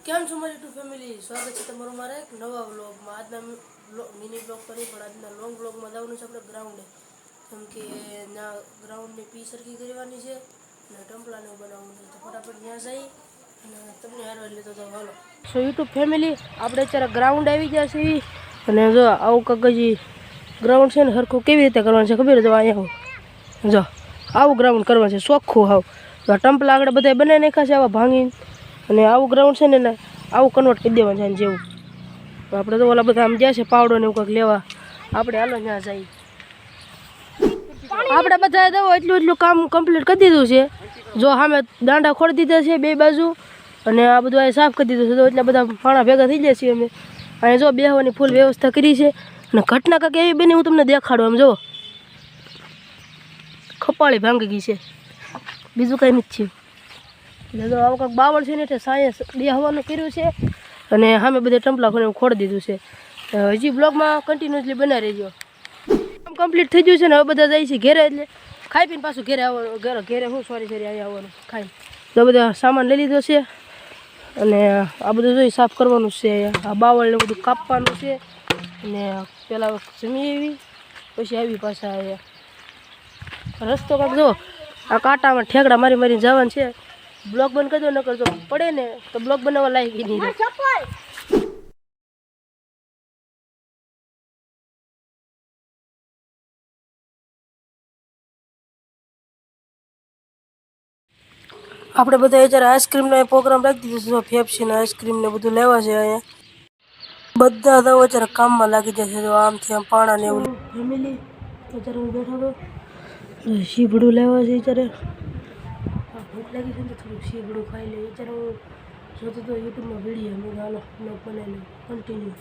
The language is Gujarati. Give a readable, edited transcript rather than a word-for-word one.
કેમ છો મારી યુટ્યુબ ફેમિલી, સ્વાગત છે તમારું મારા એક નવા વ્લોગમાં। આજના મિની બ્લોગ કરી પણ આજના લોંગ બ્લોગમાં જવાનું છે આપણે ગ્રાઉન્ડે, કેમ કે ના ગ્રાઉન્ડની પી સરખી કરવાની છે અને ટમ્પલાને બનાવવાનું છે, તો ફટાફટ ત્યાં જઈ અને તમને હારવા લેતો તો હાલો। સો યુટ્યુબ ફેમિલી, આપણે અત્યારે ગ્રાઉન્ડ આવી ગયા છીએ અને જો આવું કાગજી ગ્રાઉન્ડ છે ને સરખું કેવી રીતે કરવાનું છે ખબર? તો અહીંયા જો આવું ગ્રાઉન્ડ કરવાનું છે, ચોખ્ખું હાવ। તો ટમ્પલા આગળ બધા બનાવી નાખ્યા છે આવા ભાંગીને, અને આવું ગ્રાઉન્ડ છે ને આવું કન્વર્ટ કરી દેવાનું છે જેવું। તો આપણે તો ઓલા બધા આમ ગયા છે પાવડો ને એવું કંઈક લેવા, આપણે હાલો ત્યાં જઈએ। આપણે બધા દવો એટલું કામ કમ્પ્લીટ કરી દીધું છે। જો સામે દાંડા ખોડી દીધા છે બે બાજુ, અને આ બધું અહીં સાફ કરી દીધું છે। તો એટલે બધા પાણા ભેગા થઈ જાય છીએ અમે અહીંયા। જો બેહવાની ફૂલ વ્યવસ્થા કરી છે, અને ઘટના કાંઈક એવી બની હું તમને દેખાડું। આમ જો ખપાળી ભાંગી ગઈ છે, બીજું કંઈ નથી થયું। એટલે તો આવું કંઈક બાવળ છે ને એટલે સાયન્સ બેહવાનું કર્યું છે, અને સામે બધે ટમ્પલા ખોડી દીધું છે। હજી બ્લોગમાં કન્ટિન્યુઅસલી બનાવી રહેજો। કામ કમ્પ્લીટ થઈ ગયું છે ને હવે બધા જાય છે ઘેરે, એટલે ખાઈ પીને પાછું ઘેરે આવવાનું। ઘેરે હું સોરી અહીંયા આવવાનું ખાઈ, તો બધા સામાન લઈ લીધો છે, અને આ બધું જોઈ સાફ કરવાનું છે। આ બાવળને બધું કાપવાનું છે, અને પેલા જમી આવી પછી આવી પાછા અહીંયા રસ્તો કાંક જો આ કાંટામાં ઠેકડા મારી મારીને જવાનું છે। બ્લોગ બંધ કરી દો, ન કરજો પડે ને તો બ્લોગ બનાવવા લાયક નહીં રહે। આપણે બધા અત્યારે આઈસ્ક્રીમનો પ્રોગ્રામ રાખી દીધો છે, ફેફસીને આઈસ્ક્રીમ ને બધું લેવા છે અહીંયા। બધા તો અત્યારે કામમાં લાગી જશે, તો આમથી આમ પાણા ને એવું ફેમિલી। અત્યારે હું બેઠો હતો શીભડું લેવા છે અત્યારે, ભૂખ લાગી છે ને થોડુંક શીભડું ખાઈ લે। અત્યારે હું જોતો તો યુટ્યુબમાં વિડીયો, મેં હાલો બ્લોગ બનાવી લઉં કન્ટિન્યુ।